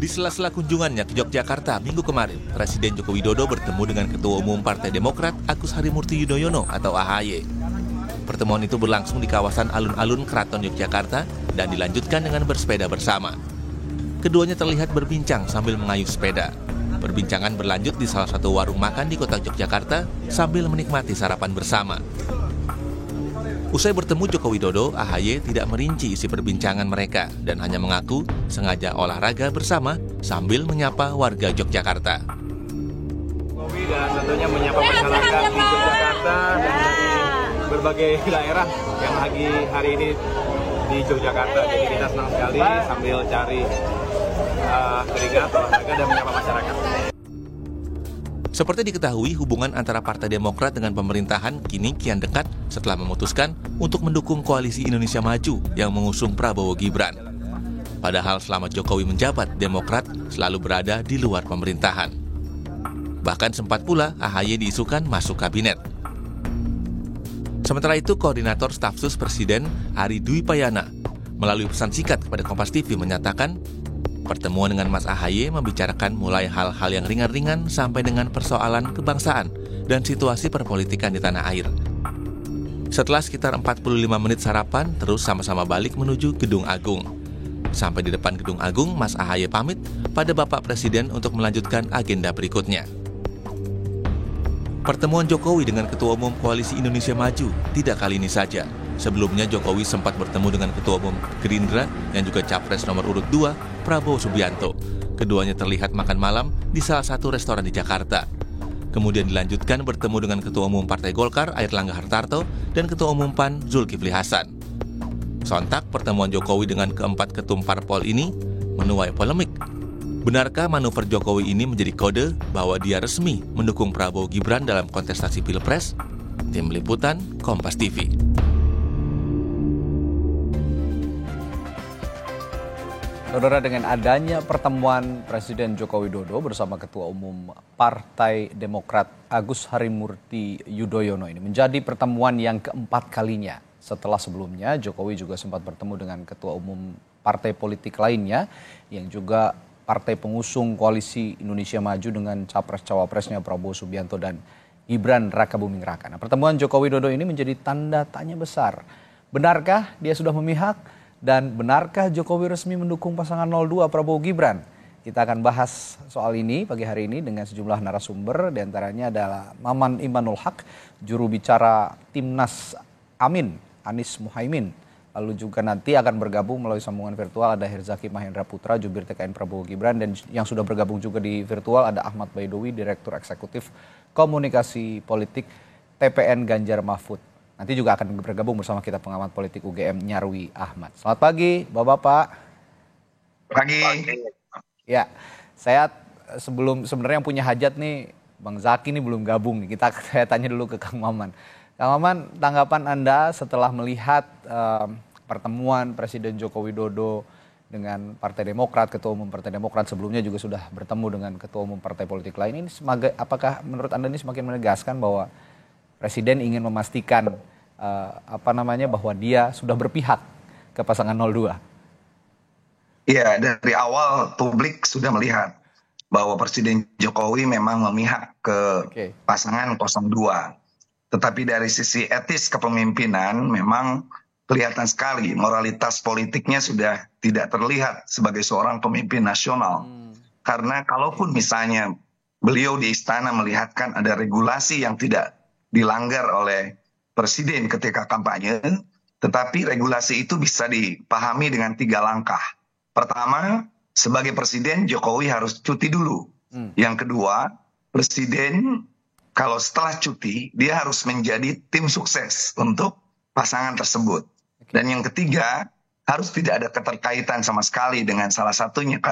Di sela-sela kunjungannya ke Yogyakarta minggu kemarin, Presiden Joko Widodo bertemu dengan Ketua Umum Partai Demokrat Agus Harimurti Yudhoyono atau AHY. Pertemuan itu berlangsung di kawasan alun-alun Keraton Yogyakarta dan dilanjutkan dengan bersepeda bersama. Keduanya terlihat berbincang sambil mengayuh sepeda. Perbincangan berlanjut di salah satu warung makan di kota Yogyakarta sambil menikmati sarapan bersama. Usai bertemu Joko Widodo, AHY tidak merinci isi perbincangan mereka dan hanya mengaku sengaja olahraga bersama sambil menyapa warga Yogyakarta. Jokowi dan tentunya menyapa masyarakat di Yogyakarta dan dari berbagai daerah yang lagi hari ini di Yogyakarta. Jadi kita senang sekali sambil cari keringat, olahraga dan menyapa masyarakat. Seperti diketahui, hubungan antara Partai Demokrat dengan pemerintahan kini kian dekat setelah memutuskan untuk mendukung Koalisi Indonesia Maju yang mengusung Prabowo Gibran. Padahal selama Jokowi menjabat, Demokrat selalu berada di luar pemerintahan. Bahkan sempat pula AHY diisukan masuk kabinet. Sementara itu, Koordinator Staf Sus Presiden Ari Dwi Payana melalui pesan singkat kepada Kompas TV menyatakan pertemuan dengan Mas AHY membicarakan mulai hal-hal yang ringan-ringan sampai dengan persoalan kebangsaan dan situasi perpolitikan di tanah air. Setelah sekitar 45 menit sarapan, terus sama-sama balik menuju Gedung Agung. Sampai di depan Gedung Agung, Mas AHY pamit pada Bapak Presiden untuk melanjutkan agenda berikutnya. Pertemuan Jokowi dengan Ketua Umum Koalisi Indonesia Maju tidak kali ini saja. Sebelumnya Jokowi sempat bertemu dengan Ketua Umum Gerindra yang juga Capres nomor urut 2, Prabowo Subianto. Keduanya terlihat makan malam di salah satu restoran di Jakarta. Kemudian dilanjutkan bertemu dengan Ketua Umum Partai Golkar Airlangga Hartarto dan Ketua Umum PAN Zulkifli Hasan. Sontak pertemuan Jokowi dengan keempat ketum parpol ini menuai polemik. Benarkah manuver Jokowi ini menjadi kode bahwa dia resmi mendukung Prabowo Gibran dalam kontestasi Pilpres? Tim Liputan Kompas TV. Saudara, dengan adanya pertemuan Presiden Joko Widodo bersama Ketua Umum Partai Demokrat Agus Harimurti Yudhoyono ini menjadi pertemuan yang keempat kalinya. Setelah sebelumnya Jokowi juga sempat bertemu dengan Ketua Umum partai politik lainnya yang juga partai pengusung Koalisi Indonesia Maju dengan Capres-Cawapresnya Prabowo Subianto dan Gibran Rakabuming Raka. Nah, pertemuan Joko Widodo ini menjadi tanda tanya besar. Benarkah dia sudah memihak? Dan benarkah Jokowi resmi mendukung pasangan 02 Prabowo Gibran? Kita akan bahas soal ini pagi hari ini dengan sejumlah narasumber. Di antaranya adalah Maman Imanul Haq, juru bicara Timnas Amin, Anies Muhaimin. Lalu juga nanti akan bergabung melalui sambungan virtual ada Herzaki Mahendra Putra, jubir TKN Prabowo Gibran. Dan yang sudah bergabung juga di virtual ada Ahmad Baidowi, Direktur Eksekutif Komunikasi Politik TPN Ganjar Mahfud. Nanti juga akan bergabung bersama kita pengamat politik UGM Nyarwi Ahmad. Selamat pagi, Bapak-bapak. Pagi. Ya, saya sebenarnya yang punya hajat nih, Bang Zaki nih belum gabung nih. Saya tanya dulu ke Kang Maman. Kang Maman, tanggapan Anda setelah melihat pertemuan Presiden Joko Widodo dengan Partai Demokrat, Ketua Umum Partai Demokrat sebelumnya juga sudah bertemu dengan Ketua Umum Partai politik lain. Ini apakah menurut Anda ini semakin menegaskan bahwa Presiden ingin memastikan bahwa dia sudah berpihak ke pasangan 02? Iya, dari awal publik sudah melihat bahwa Presiden Jokowi memang memihak ke pasangan 02. Tetapi dari sisi etis kepemimpinan memang kelihatan sekali moralitas politiknya sudah tidak terlihat sebagai seorang pemimpin nasional. Karena kalaupun misalnya beliau di istana melihatkan ada regulasi yang tidak dilanggar oleh Presiden ketika kampanye, tetapi regulasi itu bisa dipahami dengan 3 langkah. Pertama, sebagai Presiden Jokowi harus cuti dulu. Yang kedua, Presiden kalau setelah cuti, dia harus menjadi tim sukses untuk pasangan tersebut. Dan yang ketiga, harus tidak ada keterkaitan sama sekali dengan salah satunya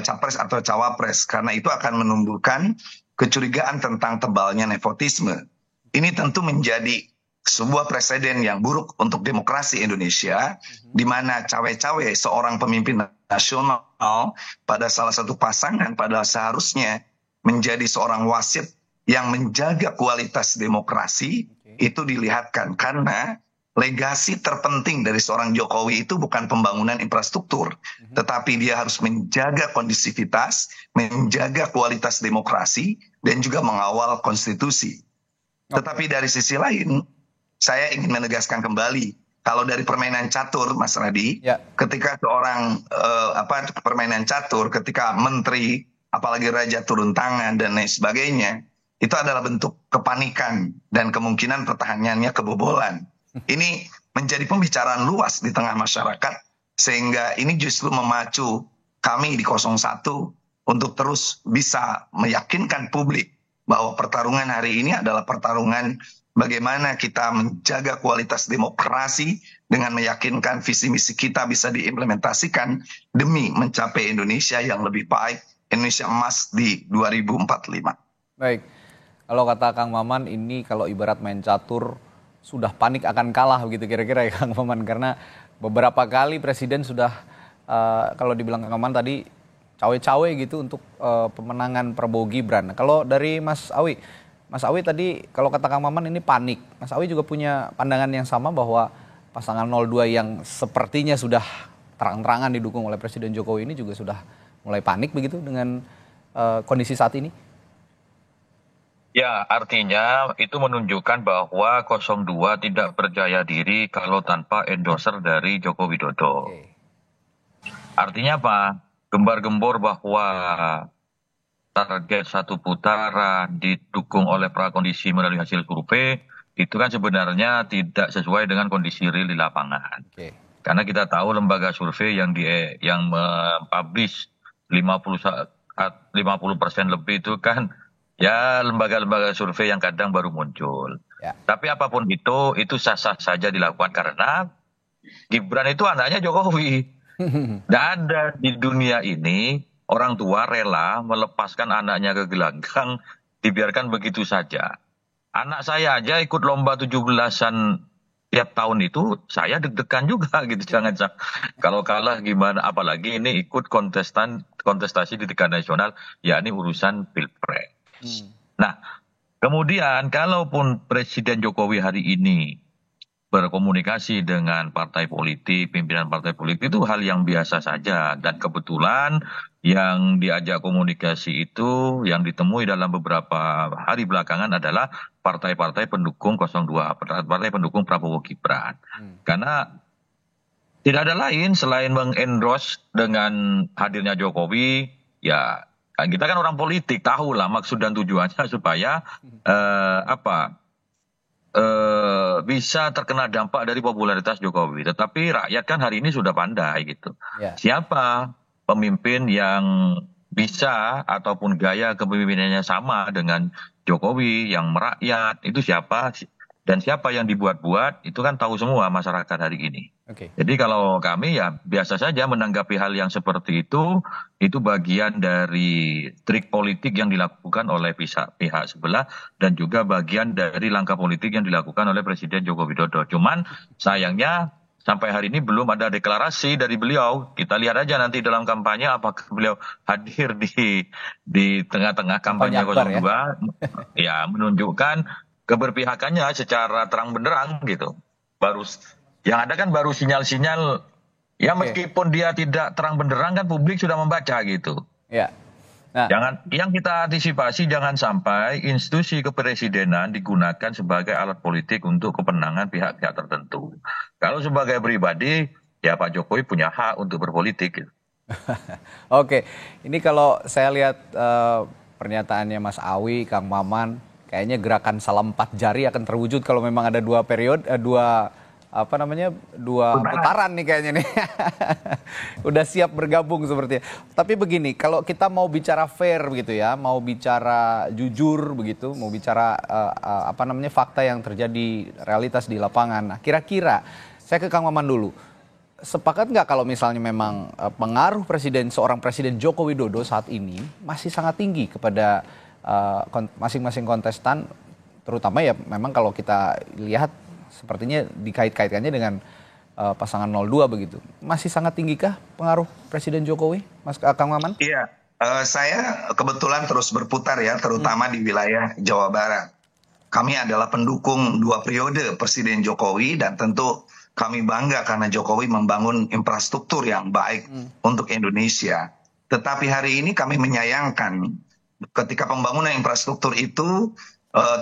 capres atau cawapres, karena itu akan menumbuhkan kecurigaan tentang tebalnya nepotisme. Ini tentu menjadi sebuah presiden yang buruk untuk demokrasi Indonesia, di mana cawe-cawe seorang pemimpin nasional pada salah satu pasangan padahal seharusnya menjadi seorang wasit yang menjaga kualitas demokrasi, itu dilihatkan. Karena legasi terpenting dari seorang Jokowi itu bukan pembangunan infrastruktur, tetapi dia harus menjaga kondisivitas, menjaga kualitas demokrasi, dan juga mengawal konstitusi. Tetapi dari sisi lain, saya ingin menegaskan kembali, kalau dari permainan catur, Mas Radi, ketika seorang permainan catur, ketika menteri, apalagi raja turun tangan dan lain sebagainya, itu adalah bentuk kepanikan dan kemungkinan pertahanannya kebobolan. Ini menjadi pembicaraan luas di tengah masyarakat, sehingga ini justru memacu kami di 01 untuk terus bisa meyakinkan publik bahwa pertarungan hari ini adalah pertarungan bagaimana kita menjaga kualitas demokrasi dengan meyakinkan visi misi kita bisa diimplementasikan demi mencapai Indonesia yang lebih baik, Indonesia emas di 2045. Baik. Kalau kata Kang Maman, ini kalau ibarat main catur sudah panik akan kalah begitu kira-kira ya Kang Maman, karena beberapa kali presiden sudah kalau dibilang Kang Maman tadi cawe-cawe gitu untuk pemenangan Prabowo Gibran. Kalau dari Mas Awi tadi kalau kata Kang Maman ini panik. Mas Awi juga punya pandangan yang sama bahwa pasangan 02 yang sepertinya sudah terang-terangan didukung oleh Presiden Jokowi ini juga sudah mulai panik begitu dengan kondisi saat ini? Ya, artinya itu menunjukkan bahwa 02 tidak percaya diri kalau tanpa endorser dari Joko Widodo. Artinya apa? Gembar-gembor bahwa target satu putaran didukung oleh prakondisi melalui hasil survei, itu kan sebenarnya tidak sesuai dengan kondisi real di lapangan. Karena kita tahu lembaga survei yang mempublish 50% lebih itu kan ya lembaga-lembaga survei yang kadang baru muncul. Tapi apapun itu sah-sah saja dilakukan karena Gibran itu anaknya Jokowi. Tidak ada di dunia ini orang tua rela melepaskan anaknya ke gelanggang, dibiarkan begitu saja. Anak saya aja ikut lomba 17-an tiap tahun itu, saya deg-degan juga gitu. Jangan kalau kalah gimana, apalagi ini ikut kontestasi di tingkat nasional, yakni urusan pilpres. Nah, kemudian kalaupun Presiden Jokowi hari ini berkomunikasi dengan partai politik, pimpinan partai politik itu hal yang biasa saja. Dan kebetulan yang diajak komunikasi itu yang ditemui dalam beberapa hari belakangan adalah partai-partai pendukung 02, partai pendukung Prabowo Gibran. Karena tidak ada lain selain mengendorse dengan hadirnya Jokowi, ya kita kan orang politik, tahulah maksud dan tujuannya supaya bisa terkena dampak dari popularitas Jokowi. Tetapi rakyat kan hari ini sudah pandai gitu. Siapa pemimpin yang bisa ataupun gaya kepemimpinannya sama dengan Jokowi yang merakyat, itu siapa? Dan siapa yang dibuat-buat, itu kan tahu semua masyarakat hari ini. Jadi kalau kami ya biasa saja menanggapi hal yang seperti itu bagian dari trik politik yang dilakukan oleh pihak sebelah dan juga bagian dari langkah politik yang dilakukan oleh Presiden Joko Widodo. Cuman sayangnya sampai hari ini belum ada deklarasi dari beliau. Kita lihat aja nanti dalam kampanye apakah beliau hadir di tengah-tengah kampanye 02 ya menunjukkan keberpihakannya secara terang benderang gitu. Yang ada kan baru sinyal-sinyal, ya meskipun dia tidak terang benderang kan publik sudah membaca gitu. Nah, yang kita antisipasi jangan sampai institusi kepresidenan digunakan sebagai alat politik untuk kepentingan pihak-pihak tertentu. Kalau sebagai pribadi, ya Pak Jokowi punya hak untuk berpolitik. Gitu. Ini kalau saya lihat pernyataannya Mas Awi, Kang Maman, kayaknya gerakan salam 4 jari akan terwujud kalau memang ada dua putaran nih kayaknya nih. Udah siap bergabung sepertinya. Tapi begini, kalau kita mau bicara fair begitu ya, mau bicara jujur begitu, mau bicara fakta yang terjadi realitas di lapangan. Nah, kira-kira saya ke Kang Maman dulu. Sepakat nggak kalau misalnya memang pengaruh seorang Presiden Joko Widodo saat ini masih sangat tinggi kepada masing-masing kontestan, terutama ya memang kalau kita lihat sepertinya dikait-kaitkannya dengan pasangan 02 begitu. Masih sangat tinggikah pengaruh Presiden Jokowi, Mas Kang Maman? Iya, saya kebetulan terus berputar ya, terutama di wilayah Jawa Barat. kami adalah pendukung 2 periode Presiden Jokowi dan tentu kami bangga karena Jokowi membangun infrastruktur yang baik untuk Indonesia. Tetapi hari ini kami menyayangkan ketika pembangunan infrastruktur itu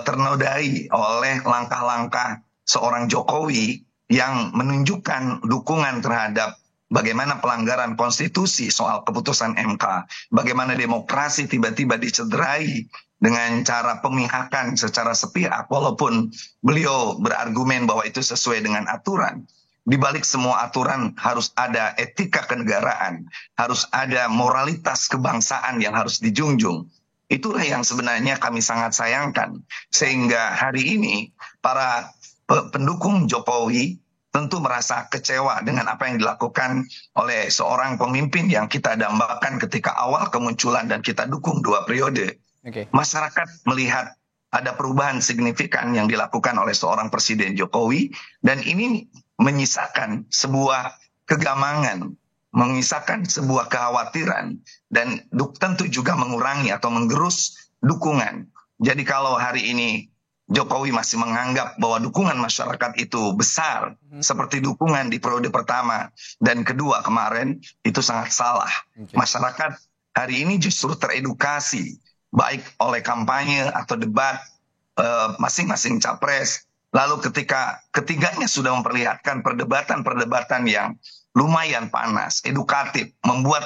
ternodai oleh langkah-langkah seorang Jokowi yang menunjukkan dukungan terhadap bagaimana pelanggaran konstitusi soal keputusan MK, bagaimana demokrasi tiba-tiba dicederai dengan cara pemihakan secara sepihak, walaupun beliau berargumen bahwa itu sesuai dengan aturan. Di balik semua aturan harus ada etika kenegaraan, harus ada moralitas kebangsaan yang harus dijunjung. Itulah yang sebenarnya kami sangat sayangkan. Sehingga hari ini para pendukung Jokowi tentu merasa kecewa dengan apa yang dilakukan oleh seorang pemimpin yang kita dambakan ketika awal kemunculan dan kita dukung 2 periode. Masyarakat melihat ada perubahan signifikan yang dilakukan oleh seorang Presiden Jokowi dan ini menyisakan sebuah kegamangan, menyisakan sebuah kekhawatiran dan tentu juga mengurangi atau menggerus dukungan. Jadi kalau hari ini Jokowi masih menganggap bahwa dukungan masyarakat itu besar seperti dukungan di periode pertama dan kedua kemarin, itu sangat salah. Masyarakat hari ini justru teredukasi baik oleh kampanye atau debat masing-masing capres. Lalu ketika ketiganya sudah memperlihatkan perdebatan-perdebatan yang lumayan panas, edukatif, membuat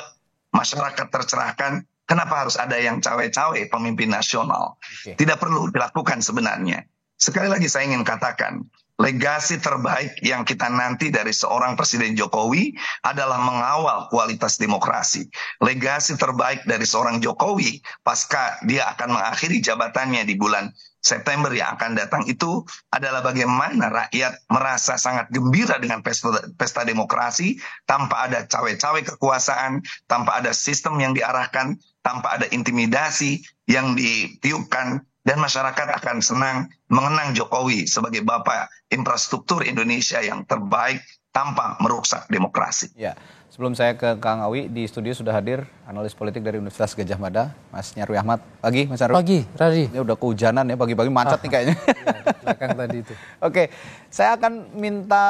masyarakat tercerahkan, kenapa harus ada yang cawe-cawe pemimpin nasional? Tidak perlu dilakukan sebenarnya. Sekali lagi saya ingin katakan, legasi terbaik yang kita nanti dari seorang Presiden Jokowi adalah mengawal kualitas demokrasi. Legasi terbaik dari seorang Jokowi pasca dia akan mengakhiri jabatannya di bulan September yang akan datang itu adalah bagaimana rakyat merasa sangat gembira dengan pesta demokrasi tanpa ada cawe-cawe kekuasaan, tanpa ada sistem yang diarahkan, tanpa ada intimidasi yang ditiupkan. Dan masyarakat akan senang mengenang Jokowi sebagai bapak infrastruktur Indonesia yang terbaik tanpa merusak demokrasi. Ya, sebelum saya ke Kang Awi, di studio sudah hadir analis politik dari Universitas Gadjah Mada, Mas Nyarwi Ahmad. Pagi, Mas Nyarwi. Pagi, Radi. Ini udah kehujanan ya, pagi-pagi macet nih kayaknya. Ya, belakang tadi itu. Oke, saya akan minta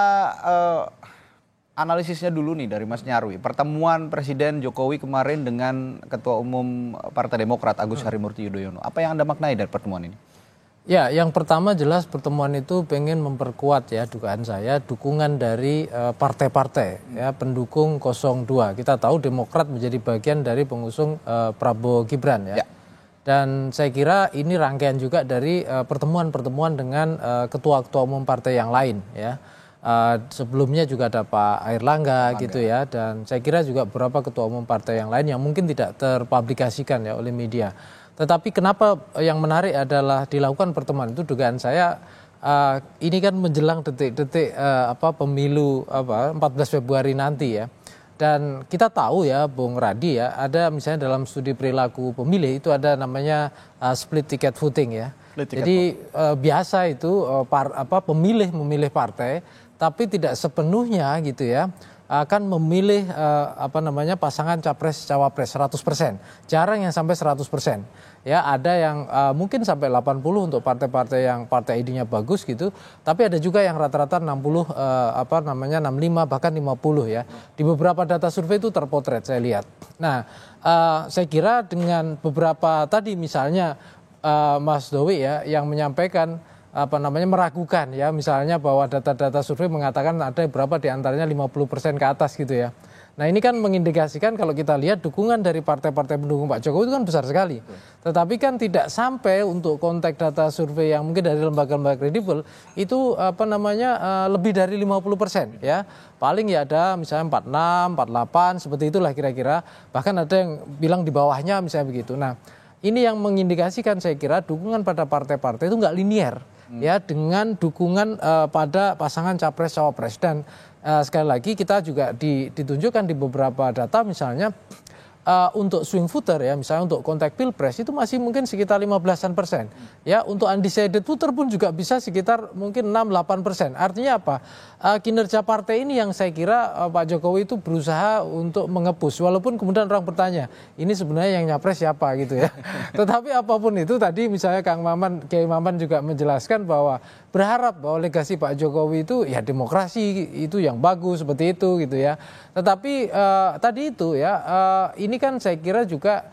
analisisnya dulu nih dari Mas Nyarwi. Pertemuan Presiden Jokowi kemarin dengan Ketua Umum Partai Demokrat Agus Harimurti Yudhoyono. Apa yang Anda maknai dari pertemuan ini? Ya, yang pertama jelas pertemuan itu pengen memperkuat ya dugaan saya dukungan dari partai-partai ya pendukung 02. Kita tahu Demokrat menjadi bagian dari pengusung Prabowo Gibran ya. Dan saya kira ini rangkaian juga dari pertemuan-pertemuan dengan ketua-ketua umum partai yang lain ya. Sebelumnya juga ada Pak Airlangga gitu ya, dan saya kira juga beberapa ketua umum partai yang lain yang mungkin tidak terpublikasikan ya oleh media. Tetapi kenapa yang menarik adalah dilakukan pertemuan itu dugaan saya ini kan menjelang detik-detik pemilu 14 Februari nanti ya. Dan kita tahu ya Bung Radi ya, ada misalnya dalam studi perilaku pemilih itu ada namanya split ticket voting ya. Jadi biasa itu pemilih memilih partai tapi tidak sepenuhnya gitu ya akan memilih pasangan capres cawapres 100%. Jarang yang sampai 100%. Ya, ada yang mungkin sampai 80 untuk partai-partai yang partai ID-nya bagus gitu, tapi ada juga yang rata-rata 65 bahkan 50 ya. Di beberapa data survei itu terpotret saya lihat. Nah, saya kira dengan beberapa tadi misalnya Mas Dowi ya yang menyampaikan meragukan ya misalnya bahwa data-data survei mengatakan ada berapa di antaranya 50% ke atas gitu ya. Nah ini kan mengindikasikan kalau kita lihat dukungan dari partai-partai pendukung Pak Jokowi itu kan besar sekali. Tetapi kan tidak sampai untuk konteks data survei yang mungkin dari lembaga-lembaga kredibel itu lebih dari 50% ya. Paling ya ada misalnya 46, 48 seperti itulah kira-kira. Bahkan ada yang bilang di bawahnya misalnya begitu. Nah ini yang mengindikasikan saya kira dukungan pada partai-partai itu nggak linier. Ya dengan dukungan pada pasangan capres cawapres dan sekali lagi kita juga ditunjukkan di beberapa data misalnya untuk swing voter ya, misalnya untuk konteks pilpres itu masih mungkin sekitar 15%. Ya, untuk undecided voter pun juga bisa sekitar mungkin 6-8%. Artinya apa? Kinerja partai ini yang saya kira Pak Jokowi itu berusaha untuk mengepus. Walaupun kemudian orang bertanya, ini sebenarnya yang nyapres siapa gitu ya. Tetapi apapun itu tadi misalnya Kiai Maman juga menjelaskan bahwa berharap bahwa legasi Pak Jokowi itu ya demokrasi itu yang bagus seperti itu gitu ya. Tetapi tadi itu ya ini kan saya kira juga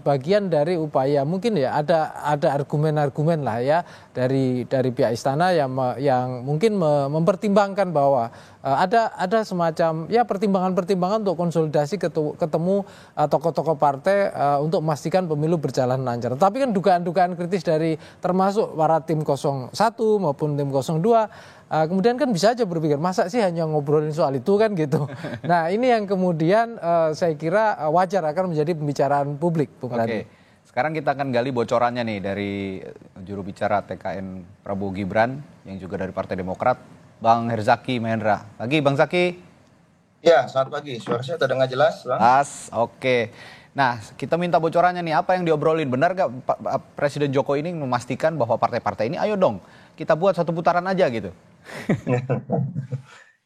bagian dari upaya mungkin ya ada argumen-argumen lah ya dari pihak istana yang mungkin mempertimbangkan bahwa ada semacam ya pertimbangan-pertimbangan untuk konsolidasi ketemu tokoh-tokoh partai untuk memastikan pemilu berjalan lancar. Tapi kan dugaan-dugaan kritis dari termasuk para tim 01 maupun tim 02 kemudian kan bisa aja berpikir masa sih hanya ngobrolin soal itu kan gitu. Nah ini yang kemudian saya kira wajar akan menjadi pembicaraan publik, Bung Radi. Sekarang kita akan gali bocorannya nih dari juru bicara TKN Prabowo Gibran yang juga dari Partai Demokrat, Bang Herzaki Mahendra. Pagi Bang Zaki. Ya, selamat pagi. Suara saya terdengar jelas, Bang? Oke. Nah, kita minta bocorannya nih, apa yang diobrolin? Benar gak Presiden Jokowi ini memastikan bahwa partai-partai ini, ayo dong, kita buat satu putaran aja gitu?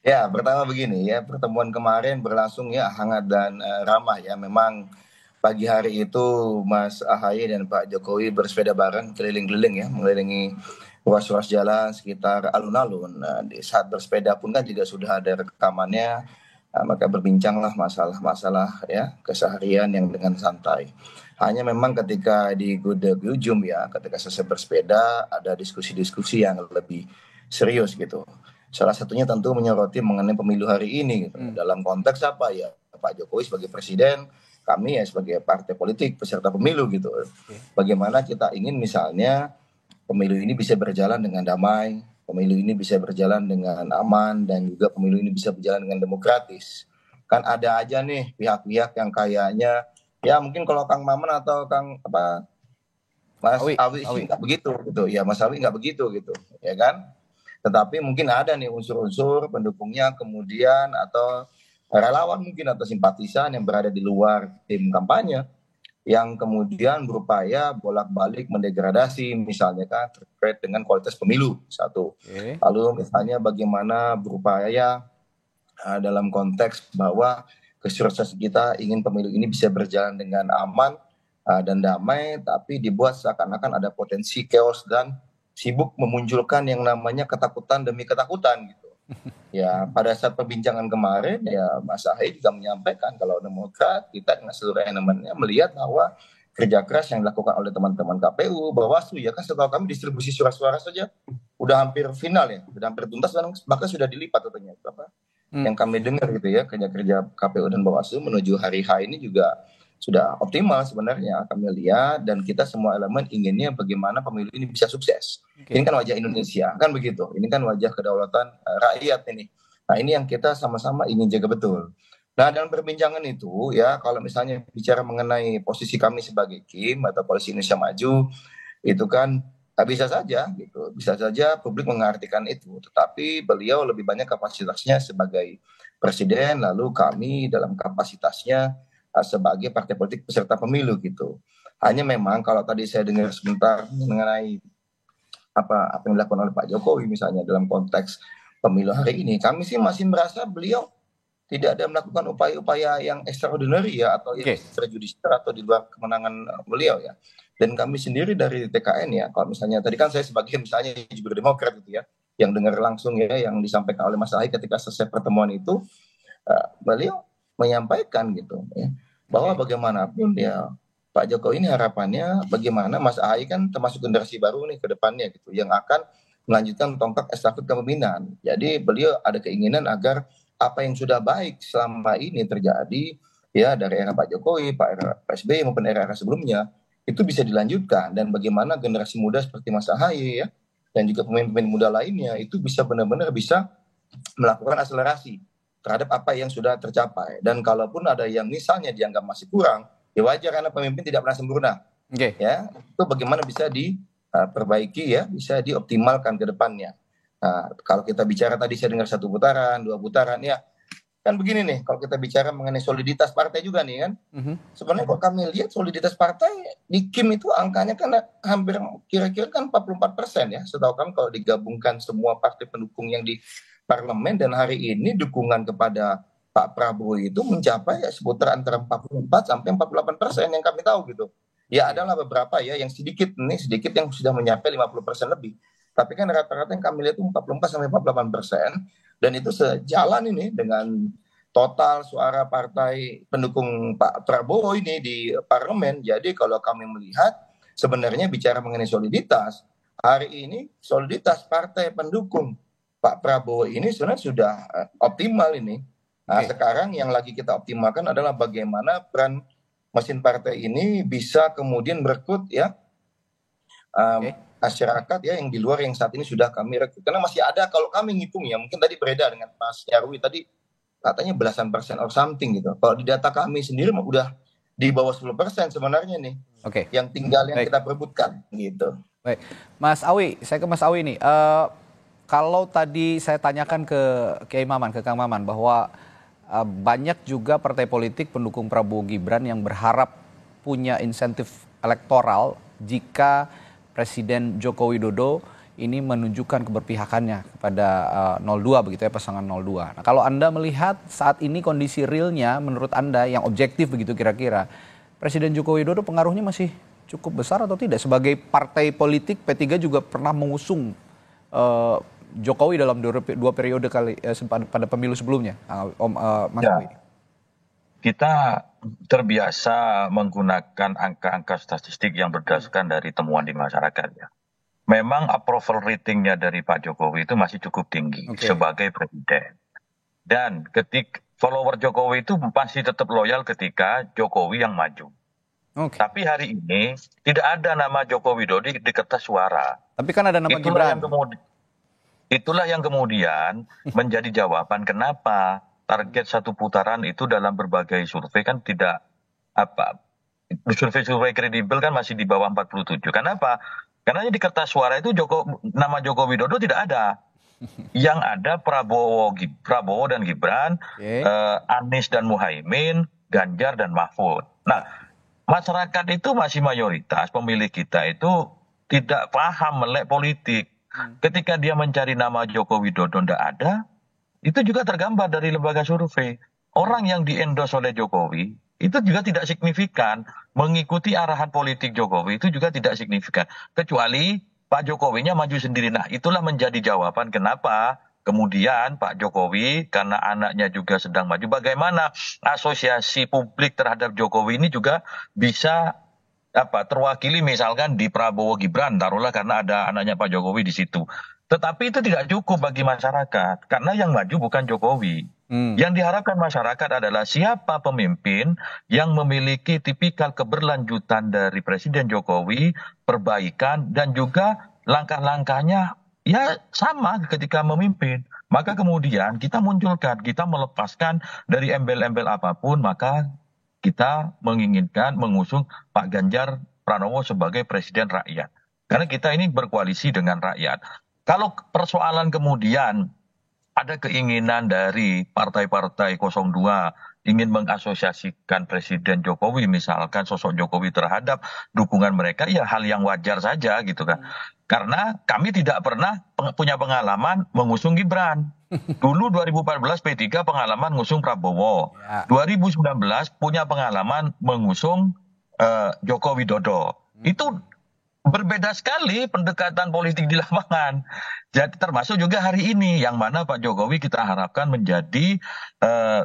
Ya, pertama begini ya, pertemuan kemarin berlangsung ya hangat dan ramah ya. Memang pagi hari itu Mas Ahaye dan Pak Jokowi bersepeda bareng keliling-keliling ya, mengelilingi ruas-ruas jalan sekitar alun-alun. Nah, di saat bersepeda pun kan juga sudah ada rekamannya, maka berbincanglah masalah-masalah ya keseharian yang dengan santai. Hanya memang ketika di ujung ya, ketika selesai bersepeda ada diskusi-diskusi yang lebih serius gitu. Salah satunya tentu menyoroti mengenai pemilu hari ini gitu. Dalam konteks apa ya, Pak Jokowi sebagai presiden, kami ya sebagai partai politik peserta pemilu gitu. Bagaimana kita ingin misalnya pemilu ini bisa berjalan dengan damai, pemilu ini bisa berjalan dengan aman, dan juga pemilu ini bisa berjalan dengan demokratis. Kan ada aja nih pihak-pihak yang kayaknya ya mungkin kalau Kang Maman atau Mas Awi nggak begitu gitu. Ya Mas Awi nggak begitu gitu, ya kan? Tetapi mungkin ada nih unsur-unsur pendukungnya kemudian atau relawan mungkin atau simpatisan yang berada di luar tim kampanye yang kemudian berupaya bolak-balik mendegradasi misalnya kan terkait dengan kualitas pemilu satu. Lalu misalnya bagaimana berupaya dalam konteks bahwa keseriusan kita ingin pemilu ini bisa berjalan dengan aman dan damai, tapi dibuat seakan-akan ada potensi chaos dan sibuk memunculkan yang namanya ketakutan demi ketakutan gitu. Ya pada saat perbincangan kemarin ya Mas Ahaye juga menyampaikan kalau Demokrat kita dengan seluruh elemennya melihat bahwa kerja keras yang dilakukan oleh teman-teman KPU, Bawaslu ya kan setahu kami distribusi surat-suara saja udah hampir final ya, udah hampir tuntas dan bahkan sudah dilipat katanya yang kami dengar gitu ya, kerja-kerja KPU dan Bawaslu menuju hari H ini juga sudah optimal sebenarnya kami lihat, dan kita semua elemen inginnya bagaimana pemilu ini bisa sukses. Ini kan wajah Indonesia, kan begitu. Ini kan wajah kedaulatan rakyat ini. Nah ini yang kita sama-sama ingin jaga betul. Nah dalam perbincangan itu ya, kalau misalnya bicara mengenai posisi kami sebagai KIM atau Koalisi Indonesia Maju, itu kan bisa saja gitu, bisa saja publik mengartikan itu. Tetapi beliau lebih banyak kapasitasnya sebagai presiden, lalu kami dalam kapasitasnya sebagai partai politik peserta pemilu gitu. Hanya memang kalau tadi saya dengar sebentar mengenai apa yang dilakukan oleh Pak Jokowi misalnya dalam konteks pemilu hari ini, kami sih masih merasa beliau tidak ada melakukan upaya-upaya yang extraordinary ya atau yang extrajudicial atau di luar kemenangan beliau ya. Dan kami sendiri dari TKN ya, kalau misalnya tadi kan saya sebagai misalnya juga Demokrat gitu ya, yang dengar langsung ya yang disampaikan oleh Mas Ahaye ketika selesai pertemuan itu, beliau menyampaikan gitu ya, bahwa bagaimanapun ya Pak Jokowi ini harapannya bagaimana Mas Ahaye kan termasuk generasi baru nih ke depannya gitu, yang akan melanjutkan tongkat estafet kepemimpinan. Jadi beliau ada keinginan agar apa yang sudah baik selama ini terjadi ya dari era Pak Jokowi, Pak SBY maupun era sebelumnya itu bisa dilanjutkan, dan bagaimana generasi muda seperti Mas Ahaye ya dan juga pemimpin muda lainnya itu bisa benar-benar bisa melakukan akselerasi terhadap apa yang sudah tercapai. Dan kalaupun ada yang misalnya dianggap masih kurang, ya wajar karena pemimpin tidak pernah sempurna. Ya, itu bagaimana bisa diperbaiki ya, bisa dioptimalkan ke depannya. Nah, kalau kita bicara tadi saya dengar 1 putaran, 2 putaran ya, kan begini nih, kalau kita bicara mengenai soliditas partai juga nih kan, sebenarnya kalau kami lihat soliditas partai di Kim itu angkanya kan hampir kira-kira kan 44% ya, setahu kami kalau digabungkan semua partai pendukung yang di parlemen, dan hari ini dukungan kepada Pak Prabowo itu mencapai ya seputar antara 44 sampai 48% yang kami tahu gitu. Ya adalah beberapa ya yang sedikit yang sudah mencapai 50% lebih. Tapi kan rata-rata yang kami lihat itu 44 sampai 48%, dan itu sejalan ini dengan total suara partai pendukung Pak Prabowo ini di parlemen. Jadi kalau kami melihat sebenarnya bicara mengenai soliditas, hari ini soliditas partai pendukung Pak Prabowo ini sebenarnya sudah optimal ini. Nah, sekarang yang lagi kita optimalkan adalah bagaimana peran mesin partai ini bisa kemudian merekrut ya masyarakat ya yang di luar yang saat ini sudah kami rekrut. Karena masih ada, kalau kami ngitung ya, mungkin tadi beredar dengan Mas Nyarwi tadi katanya belasan persen or something gitu. Kalau di data kami sendiri udah di bawah 10% sebenarnya nih. Yang tinggal yang kita perebutkan gitu. Baik, Mas Awi, saya ke Mas Awi nih. Kalau tadi saya tanyakan ke Kiai Maman, ke Kang Maman, bahwa banyak juga partai politik pendukung Prabowo Gibran yang berharap punya insentif elektoral jika Presiden Joko Widodo ini menunjukkan keberpihakannya kepada 02 begitu ya, pasangan 02. Nah, kalau Anda melihat saat ini kondisi realnya menurut Anda yang objektif begitu kira-kira, Presiden Joko Widodo pengaruhnya masih cukup besar atau tidak? Sebagai partai politik, P3 juga pernah mengusung Jokowi dalam dua periode pada pemilu sebelumnya, Mas Awi. Kita terbiasa menggunakan angka-angka statistik yang berdasarkan dari temuan di masyarakat ya. Memang approval ratingnya dari Pak Jokowi itu masih cukup tinggi sebagai presiden. Dan ketika follower Jokowi itu masih tetap loyal ketika Jokowi yang maju. Tapi hari ini tidak ada nama Joko Widodo di kertas suara. Tapi kan ada nama Gibran. Itulah yang kemudian menjadi jawaban kenapa target satu putaran itu dalam berbagai survei kan tidak survei kredibel kan masih di bawah 47. Kenapa? Karena di kertas suara itu nama Joko Widodo tidak ada. Yang ada Prabowo dan Gibran, Anies dan Muhaimin, Ganjar dan Mahfud. Nah, masyarakat itu masih mayoritas, pemilih kita itu tidak paham melek politik. Ketika dia mencari nama Joko Widodo tidak ada, itu juga tergambar dari lembaga survei. Orang yang di-endorse oleh Jokowi itu juga tidak signifikan. Mengikuti arahan politik Jokowi itu juga tidak signifikan. Kecuali Pak Jokowinya maju sendiri. Nah, itulah menjadi jawaban kenapa kemudian Pak Jokowi, karena anaknya juga sedang maju, bagaimana asosiasi publik terhadap Jokowi ini juga bisa terwakili misalkan di Prabowo Gibran, taruhlah karena ada anaknya Pak Jokowi di situ. Tetapi itu tidak cukup bagi masyarakat, karena yang maju bukan Jokowi. Yang diharapkan masyarakat adalah siapa pemimpin yang memiliki tipikal keberlanjutan dari Presiden Jokowi, perbaikan, dan juga langkah-langkahnya ya sama ketika memimpin. Maka kemudian kita munculkan, kita melepaskan dari embel-embel apapun, maka kita menginginkan mengusung Pak Ganjar Pranowo sebagai Presiden rakyat. Karena kita ini berkoalisi dengan rakyat. Kalau persoalan kemudian ada keinginan dari partai-partai 02 ingin mengasosiasikan Presiden Jokowi, misalkan sosok Jokowi terhadap dukungan mereka, ya hal yang wajar saja gitu kan. Karena kami tidak pernah punya pengalaman mengusung Gibran. Dulu 2014 P3 pengalaman mengusung Prabowo. 2019 punya pengalaman mengusung Joko Widodo. Itu berbeda sekali pendekatan politik di lapangan. Jadi termasuk juga hari ini yang mana Pak Jokowi kita harapkan menjadi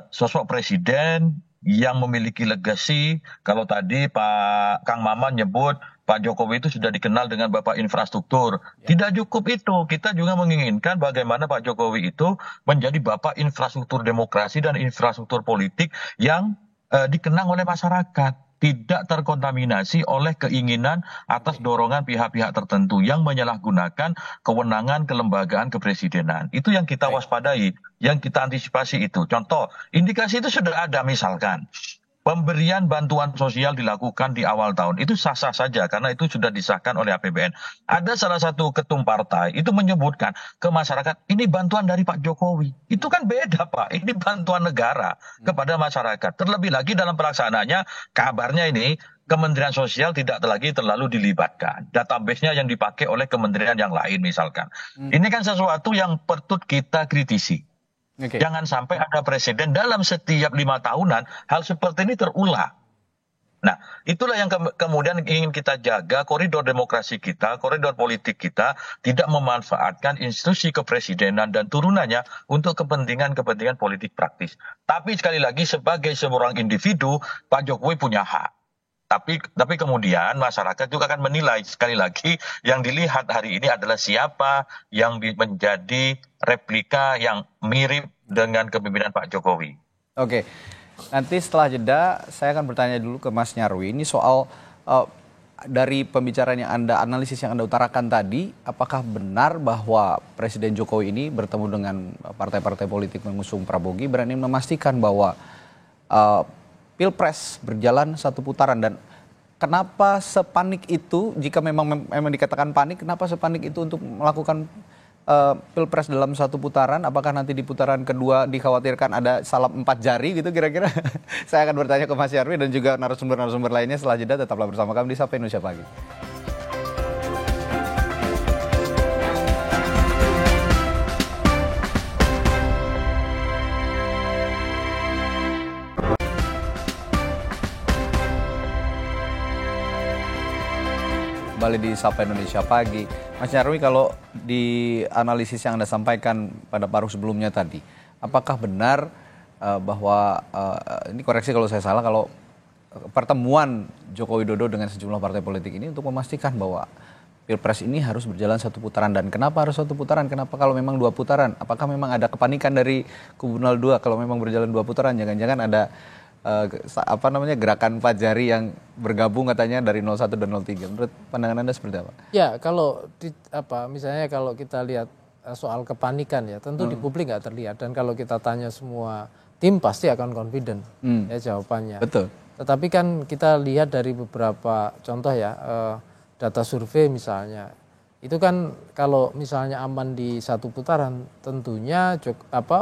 sosok presiden yang memiliki legasi. Kalau tadi Pak Kang Maman nyebut Pak Jokowi itu sudah dikenal dengan Bapak Infrastruktur. Tidak cukup itu. Kita juga menginginkan bagaimana Pak Jokowi itu menjadi Bapak Infrastruktur Demokrasi dan Infrastruktur Politik yang dikenang oleh masyarakat. Tidak terkontaminasi oleh keinginan atas dorongan pihak-pihak tertentu yang menyalahgunakan kewenangan kelembagaan kepresidenan. Itu yang kita waspadai, yang kita antisipasi itu. Contoh, indikasi itu sudah ada misalkan. pemberian bantuan sosial dilakukan di awal tahun itu sah-sah saja karena itu sudah disahkan oleh APBN. Ada salah satu ketum partai itu menyebutkan ke masyarakat ini bantuan dari Pak Jokowi. Itu kan beda Pak, ini bantuan negara kepada masyarakat. Terlebih lagi dalam pelaksanaannya kabarnya ini Kementerian Sosial tidak lagi terlalu dilibatkan. Database-nya yang dipakai oleh kementerian yang lain misalkan. Ini kan sesuatu yang patut kita kritisi. Jangan sampai ada presiden dalam setiap 5 tahunan hal seperti ini terulang. Nah, itulah yang kemudian ingin kita jaga, koridor demokrasi kita, koridor politik kita tidak memanfaatkan institusi kepresidenan dan turunannya untuk kepentingan-kepentingan politik praktis. Tapi sekali lagi sebagai seorang individu, Pak Jokowi punya hak. Tapi kemudian masyarakat juga akan menilai, sekali lagi yang dilihat hari ini adalah siapa yang menjadi replika yang mirip dengan kepemimpinan Pak Jokowi. Oke, nanti setelah jeda saya akan bertanya dulu ke Mas Nyarwi. Ini soal dari pembicaraan yang analisis yang Anda utarakan tadi, apakah benar bahwa Presiden Jokowi ini bertemu dengan partai-partai politik mengusung Prabowo Gibran ini memastikan bahwa Pilpres berjalan satu putaran, dan kenapa sepanik itu jika memang dikatakan panik, kenapa sepanik itu untuk melakukan Pilpres dalam satu putaran? Apakah nanti di putaran kedua dikhawatirkan ada salam 4 jari gitu kira-kira? Saya akan bertanya ke Mas Nyarwi dan juga narasumber-narasumber lainnya setelah jeda. Tetaplah bersama kami di Sapa Indonesia Pagi. Kembali di Sapa Indonesia Pagi. Mas Nyarwi, kalau di analisis yang Anda sampaikan pada paruh sebelumnya tadi, apakah benar bahwa, ini koreksi kalau saya salah, kalau pertemuan Joko Widodo dengan sejumlah partai politik ini untuk memastikan bahwa Pilpres ini harus berjalan satu putaran, dan kenapa harus satu putaran? Kenapa kalau memang 2 putaran? Apakah memang ada kepanikan dari kubu 02 kalau memang berjalan 2 putaran? Jangan-jangan ada gerakan 4 jari yang bergabung katanya dari 01 dan 03. Menurut pandangan Anda seperti apa? Ya, kalau misalnya kalau kita lihat soal kepanikan ya, tentu di publik nggak terlihat, dan kalau kita tanya semua tim pasti akan confident ya jawabannya. Betul. Tetapi kan kita lihat dari beberapa contoh ya, data survei misalnya, itu kan kalau misalnya aman di satu putaran, tentunya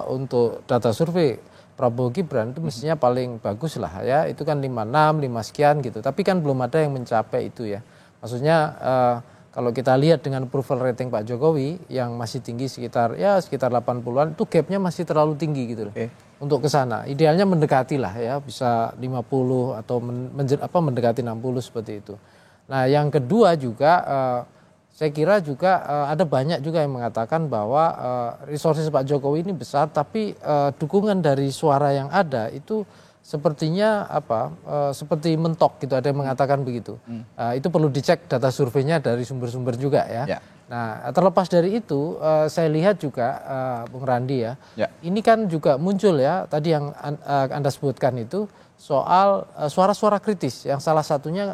untuk data survei Prabowo Gibran itu mestinya paling bagus lah ya, itu kan 56, 5 sekian gitu, tapi kan belum ada yang mencapai itu ya. Maksudnya kalau kita lihat dengan approval rating Pak Jokowi yang masih tinggi sekitar 80-an, itu gapnya masih terlalu tinggi gitu loh. Untuk ke sana. Idealnya mendekati lah ya, bisa 50 atau mendekati 60 seperti itu. Nah, yang kedua juga saya kira juga ada banyak juga yang mengatakan bahwa resources Pak Jokowi ini besar, tapi dukungan dari suara yang ada itu sepertinya seperti mentok gitu, ada yang mengatakan begitu. Itu perlu dicek data surveinya dari sumber-sumber juga ya. Nah, terlepas dari itu saya lihat juga Bung Randi ya, ini kan juga muncul ya tadi yang Anda sebutkan itu soal suara-suara kritis yang salah satunya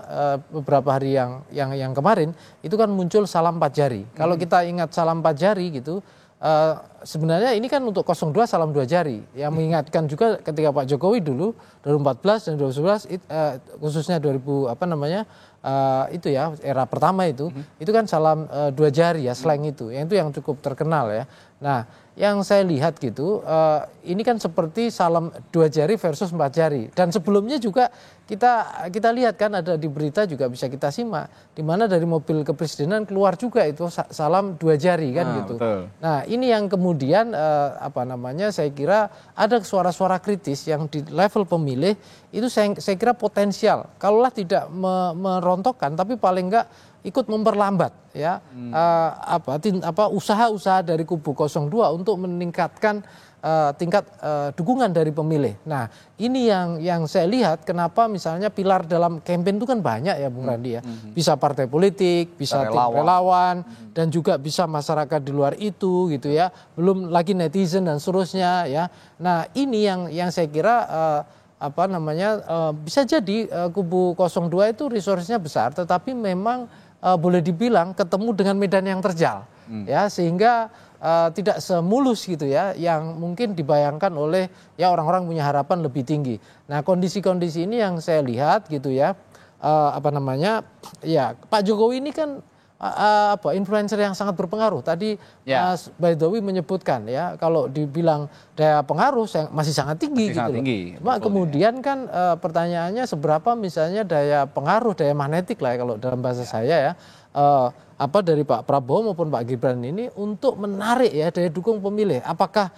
beberapa hari yang kemarin itu kan muncul salam 4 jari. Kalau kita ingat salam 4 jari gitu, sebenarnya ini kan untuk 02 salam 2 jari yang mengingatkan juga ketika Pak Jokowi dulu 2014 dan 2011 khususnya 2000 itu ya era pertama itu kan salam 2 jari ya, slang itu yang cukup terkenal ya. Nah, yang saya lihat gitu, ini kan seperti salam 2 jari versus 4 jari. Dan sebelumnya juga kita lihat kan ada di berita juga bisa kita simak, di mana dari mobil kepresidenan keluar juga itu salam 2 jari kan gitu. Betul. Nah, ini yang kemudian saya kira ada suara-suara kritis yang di level pemilih itu saya kira potensial. Kalaulah tidak merontokkan, tapi paling enggak ikut memperlambat ya usaha-usaha dari kubu 02 untuk meningkatkan tingkat dukungan dari pemilih. Nah, ini yang saya lihat kenapa misalnya pilar dalam kampanye itu kan banyak ya Bung Randi ya. Bisa partai politik, bisa relawan dan juga bisa masyarakat di luar itu gitu ya. Belum lagi netizen dan seterusnya ya. Nah, ini yang saya kira bisa jadi kubu 02 itu resource-nya besar, tetapi memang boleh dibilang ketemu dengan medan yang terjal ya, sehingga tidak semulus gitu ya, yang mungkin dibayangkan oleh ya orang-orang punya harapan lebih tinggi. Nah, kondisi-kondisi ini yang saya lihat gitu ya, ya Pak Jokowi ini kan influencer yang sangat berpengaruh. Tadi Mas Baidowi menyebutkan ya, kalau dibilang daya pengaruh masih sangat tinggi gitu loh. Cuma kemudian kan pertanyaannya seberapa misalnya daya pengaruh, daya magnetik lah ya, kalau dalam bahasa saya ya, dari Pak Prabowo maupun Pak Gibran ini untuk menarik ya daya dukung pemilih. Apakah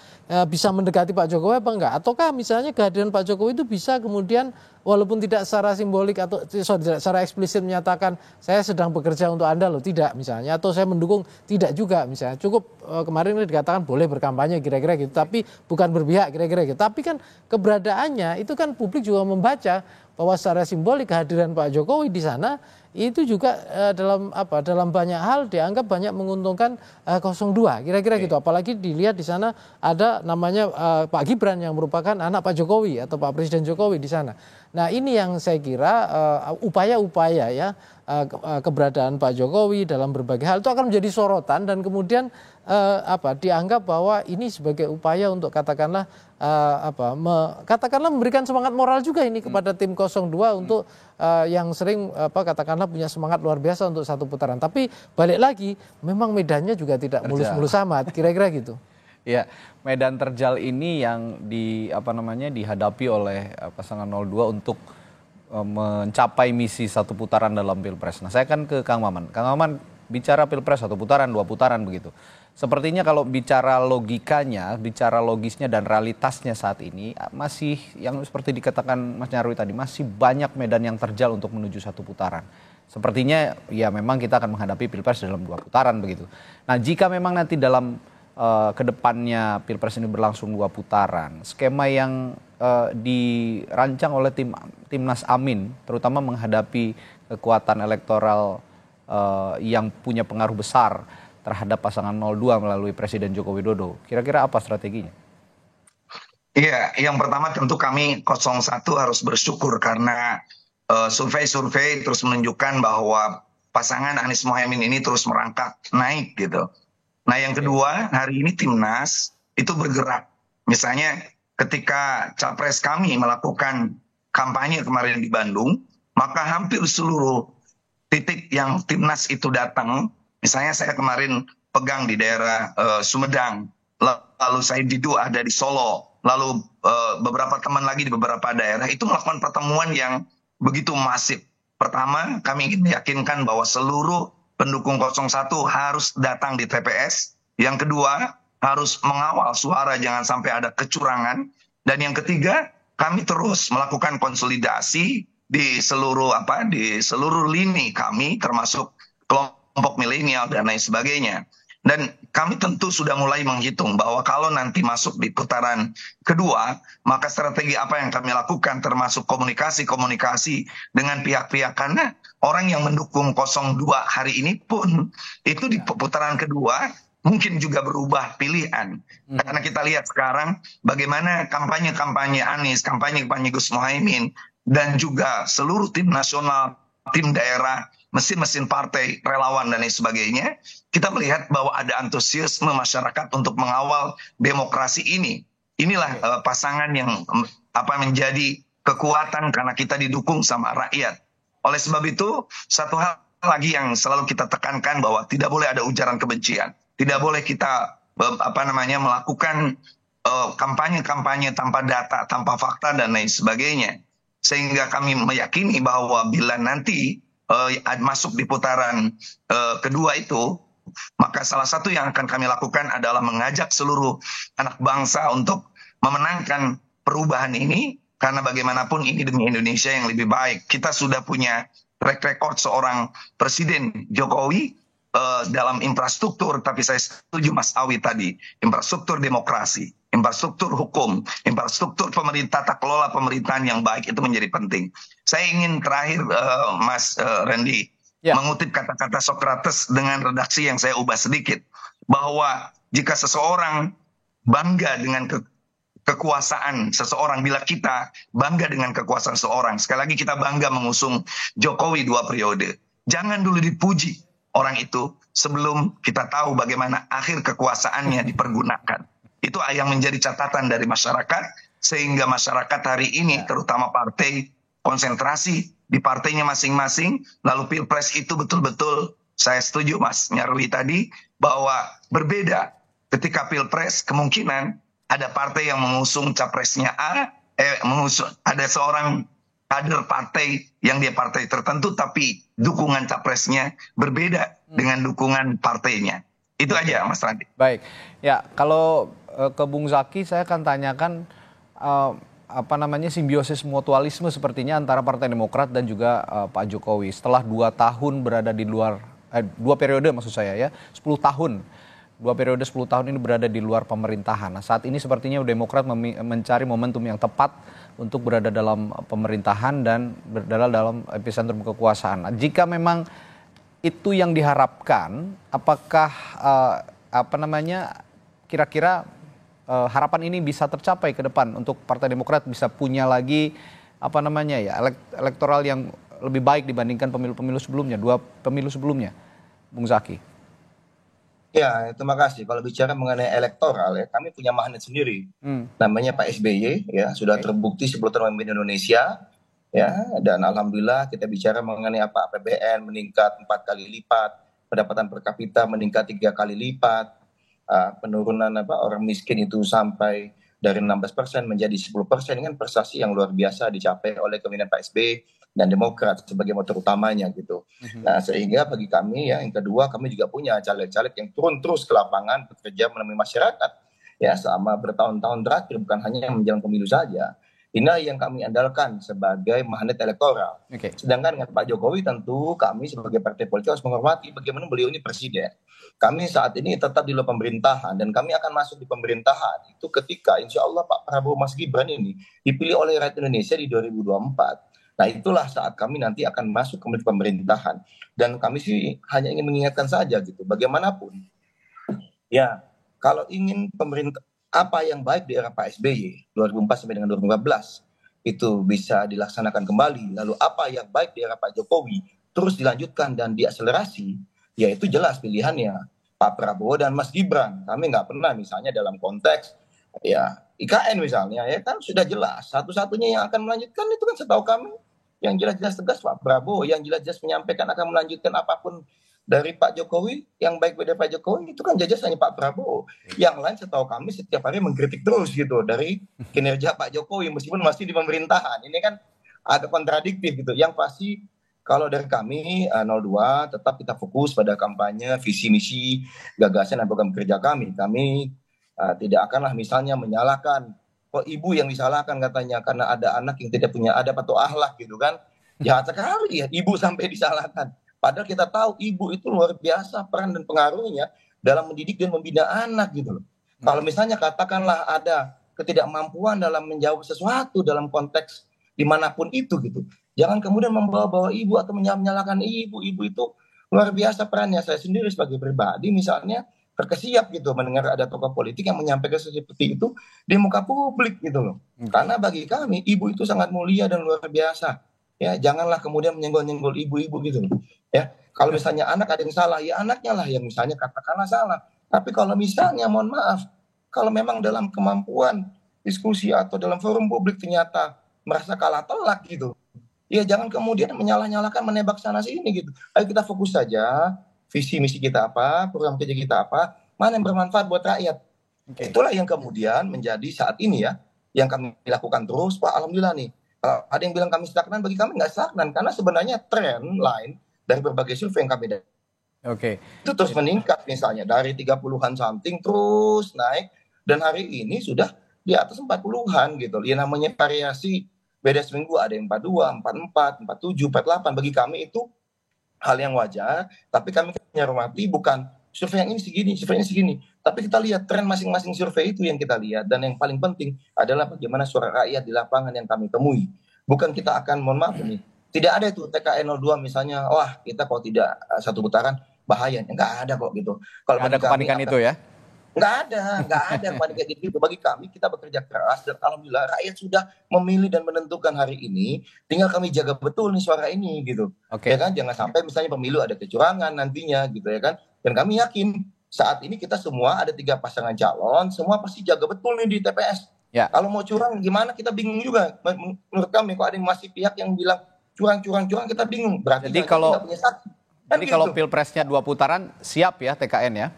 bisa mendekati Pak Jokowi apa enggak? Ataukah misalnya kehadiran Pak Jokowi itu bisa kemudian walaupun tidak secara simbolik atau secara eksplisit menyatakan saya sedang bekerja untuk Anda loh, tidak misalnya, atau saya mendukung, tidak juga misalnya. Cukup kemarin ini dikatakan boleh berkampanye kira-kira gitu, tapi bukan berpihak kira-kira gitu. Tapi kan keberadaannya itu kan publik juga membaca bahwa secara simbolik kehadiran Pak Jokowi di sana itu juga dalam banyak hal dianggap banyak menguntungkan 02 kira-kira gitu. Apalagi dilihat di sana ada namanya Pak Gibran yang merupakan anak Pak Jokowi atau Pak Presiden Jokowi di sana. Nah, ini yang saya kira upaya-upaya ya keberadaan Pak Jokowi dalam berbagai hal itu akan menjadi sorotan dan kemudian dianggap bahwa ini sebagai upaya untuk katakanlah memberikan semangat moral juga ini kepada tim 02 untuk yang sering katakanlah punya semangat luar biasa untuk satu putaran. Tapi balik lagi memang medannya juga tidak mulus-mulus amat, kira-kira gitu. Ya, medan terjal ini yang dihadapi oleh pasangan 02 untuk mencapai misi satu putaran dalam Pilpres. Nah, saya kan ke Kang Maman. Kang Maman bicara Pilpres satu putaran, dua putaran begitu. Sepertinya kalau bicara logikanya, bicara logisnya dan realitasnya saat ini masih yang seperti dikatakan Mas Nyarwi tadi, masih banyak medan yang terjal untuk menuju satu putaran. Sepertinya ya memang kita akan menghadapi Pilpres dalam dua putaran begitu. Nah, jika memang nanti dalam kedepannya Pilpres ini berlangsung dua putaran, skema yang dirancang oleh Timnas Amin, terutama menghadapi kekuatan elektoral yang punya pengaruh besar terhadap pasangan 02 melalui Presiden Joko Widodo. Kira-kira apa strateginya? Iya, yang pertama tentu kami 01 harus bersyukur karena survei-survei terus menunjukkan bahwa pasangan Anies Mohaimin ini terus merangkak naik gitu. Nah, yang kedua, hari ini Timnas itu bergerak. Misalnya ketika capres kami melakukan kampanye kemarin di Bandung, maka hampir seluruh titik yang Timnas itu datang, misalnya saya kemarin pegang di daerah Sumedang, lalu saya ada di Solo, lalu beberapa teman lagi di beberapa daerah, itu melakukan pertemuan yang begitu masif. Pertama, kami ingin meyakinkan bahwa seluruh pendukung 01 harus datang di TPS. Yang kedua, harus mengawal suara jangan sampai ada kecurangan. Dan yang ketiga, kami terus melakukan konsolidasi di seluruh lini kami, termasuk kelompok milenial dan lain sebagainya. Dan kami tentu sudah mulai menghitung bahwa kalau nanti masuk di putaran kedua, maka strategi apa yang kami lakukan termasuk komunikasi dengan pihak-pihak. Karena orang yang mendukung 02 hari ini pun itu di putaran kedua mungkin juga berubah pilihan. Karena kita lihat sekarang bagaimana kampanye-kampanye Anies, kampanye-kampanye Gus Mohaimin, dan juga seluruh tim nasional, tim daerah, mesin-mesin partai, relawan, dan lain sebagainya, kita melihat bahwa ada antusiasme masyarakat untuk mengawal demokrasi ini. Inilah pasangan yang menjadi kekuatan karena kita didukung sama rakyat. Oleh sebab itu, satu hal lagi yang selalu kita tekankan bahwa tidak boleh ada ujaran kebencian. Tidak boleh kita melakukan kampanye-kampanye tanpa data, tanpa fakta, dan lain sebagainya. Sehingga kami meyakini bahwa bila nanti masuk di putaran kedua itu, maka salah satu yang akan kami lakukan adalah mengajak seluruh anak bangsa untuk memenangkan perubahan ini, karena bagaimanapun ini demi Indonesia yang lebih baik. Kita sudah punya track record seorang Presiden Jokowi dalam infrastruktur, tapi saya setuju Mas Awi tadi, infrastruktur demokrasi, infrastruktur hukum, infrastruktur pemerintah, tata kelola pemerintahan yang baik itu menjadi penting. Saya ingin terakhir Mas Randy mengutip kata-kata Socrates dengan redaksi yang saya ubah sedikit, bahwa jika seseorang bangga dengan kekuasaan seseorang, bila kita bangga dengan kekuasaan seseorang, sekali lagi kita bangga mengusung Jokowi 2 periode, jangan dulu dipuji orang itu sebelum kita tahu bagaimana akhir kekuasaannya dipergunakan. Itu yang menjadi catatan dari masyarakat, sehingga masyarakat hari ini terutama partai konsentrasi di partainya masing-masing, lalu Pilpres itu betul-betul saya setuju Mas Nyarwi tadi bahwa berbeda. Ketika Pilpres kemungkinan ada partai yang mengusung capresnya ada seorang kader partai yang dia partai tertentu tapi dukungan capresnya berbeda dengan dukungan partainya. Itu aja Mas Randi. Baik, ya kalau ke Bung Zaki saya akan tanyakan simbiosis mutualisme sepertinya antara Partai Demokrat dan juga Pak Jokowi setelah 2 tahun berada di luar 2 periode maksud saya ya 10 tahun 2 periode 10 tahun ini berada di luar pemerintahan. Nah, saat ini sepertinya Demokrat mencari momentum yang tepat untuk berada dalam pemerintahan dan berada dalam epicentrum kekuasaan. Nah, jika memang itu yang diharapkan, apakah kira-kira harapan ini bisa tercapai ke depan untuk Partai Demokrat bisa punya lagi elektoral yang lebih baik dibandingkan pemilu-pemilu sebelumnya, 2 pemilu sebelumnya, Bung Zaki? Ya, terima kasih. Kalau bicara mengenai elektoral ya, kami punya magnet sendiri. Namanya Pak SBY ya, sudah terbukti 10 tahun memimpin Indonesia ya, dan alhamdulillah kita bicara mengenai APBN meningkat 4 kali lipat, pendapatan per kapita meningkat 3 kali lipat, penurunan orang miskin itu sampai dari 16% menjadi 10%, kan prestasi yang luar biasa dicapai oleh kepemimpinan Pak SBY dan Demokrat sebagai motor utamanya gitu. Nah, sehingga bagi kami ya, yang kedua kami juga punya caleg-caleg yang turun terus ke lapangan bekerja menemui masyarakat ya selama bertahun-tahun terakhir, bukan hanya menjelang pemilu saja. Inilah yang kami andalkan sebagai magnet elektoral. Sedangkan dengan Pak Jokowi tentu kami sebagai partai politik harus menghormati bagaimana beliau ini presiden. Kami saat ini tetap di luar pemerintahan dan kami akan masuk di pemerintahan itu ketika insya Allah Pak Prabowo Mas Gibran ini dipilih oleh rakyat Indonesia di 2024. Nah, itulah saat kami nanti akan masuk ke pemerintahan. Dan kami sih hanya ingin mengingatkan saja gitu, bagaimanapun. Ya, kalau ingin pemerintah, apa yang baik di era Pak SBY 2004 sampai dengan 2015 itu bisa dilaksanakan kembali. Lalu apa yang baik di era Pak Jokowi terus dilanjutkan dan diakselerasi, ya itu jelas pilihannya Pak Prabowo dan Mas Gibran. Kami nggak pernah misalnya dalam konteks ya IKN misalnya ya kan sudah jelas satu-satunya yang akan melanjutkan itu kan setahu kami yang jelas-jelas tegas Pak Prabowo, yang jelas-jelas menyampaikan akan melanjutkan apapun dari Pak Jokowi, yang baik dari Pak Jokowi itu kan jelas hanya Pak Prabowo. Yang lain setahu kami setiap hari mengkritik terus gitu dari kinerja Pak Jokowi meskipun masih di pemerintahan. Ini kan agak kontradiktif gitu. Yang pasti kalau dari kami 02 tetap kita fokus pada kampanye, visi misi, gagasan dan program kerja kami. Kami tidak akanlah misalnya menyalahkan ibu yang disalahkan katanya karena ada anak yang tidak punya adab atau akhlak gitu kan. Jahat sekali ya ibu sampai disalahkan. Padahal kita tahu ibu itu luar biasa peran dan pengaruhnya dalam mendidik dan membina anak gitu loh. Kalau misalnya katakanlah ada ketidakmampuan dalam menjawab sesuatu dalam konteks dimanapun itu gitu, jangan kemudian membawa-bawa ibu atau menyalahkan ibu. Ibu itu luar biasa perannya. Saya sendiri sebagai pribadi misalnya terkesiap gitu mendengar ada tokoh politik yang menyampaikan seperti itu di muka publik gitu loh. Karena bagi kami ibu itu sangat mulia dan luar biasa. Ya, janganlah kemudian menyenggol-nyenggol ibu-ibu gitu loh. Ya, kalau misalnya anak ada yang salah, ya anaknya lah yang misalnya katakanlah salah. Tapi kalau misalnya mohon maaf, kalau memang dalam kemampuan diskusi atau dalam forum publik ternyata merasa kalah telak gitu, ya jangan kemudian menyalah-nyalahkan, menebak sana sini gitu. Ayo kita fokus saja. Visi misi kita apa, program kerja kita apa, mana yang bermanfaat buat rakyat. Itulah yang kemudian menjadi saat ini ya, yang kami lakukan terus, Pak, alhamdulillah nih. Ada yang bilang kami stagnan, bagi kami nggak stagnan, karena sebenarnya tren lain dari berbagai survei yang kami itu terus meningkat misalnya, dari 30-an something terus naik, dan hari ini sudah di atas 40-an gitu. Ya namanya variasi, beda seminggu ada yang 42, 44, 47, 48, bagi kami itu hal yang wajar, tapi kami menghormati bukan survei yang ini segini, survei ini segini, tapi kita lihat tren masing-masing survei itu yang kita lihat, dan yang paling penting adalah bagaimana suara rakyat di lapangan yang kami temui. Bukan kita akan, mohon maaf nih, tidak ada itu TKN 02 misalnya, wah kita kalau tidak satu putaran bahaya, enggak ada kok gitu. Kalau ada kepanikan itu ya? Nggak ada kemarin kayak gitu. Bagi kami, kita bekerja keras dan alhamdulillah rakyat sudah memilih dan menentukan hari ini. Tinggal kami jaga betul nih suara ini gitu. Ya kan, jangan sampai misalnya pemilu ada kecurangan nantinya gitu ya kan. Dan kami yakin saat ini kita semua ada 3 pasangan calon, semua pasti jaga betul nih di TPS. Ya. Kalau mau curang gimana kita bingung juga. Menurut kami kok ada masih pihak yang bilang curang kita bingung. Berarti jadi kalau punya saksi. Jadi gitu. Kalau pilpresnya 2 putaran siap ya TKN ya?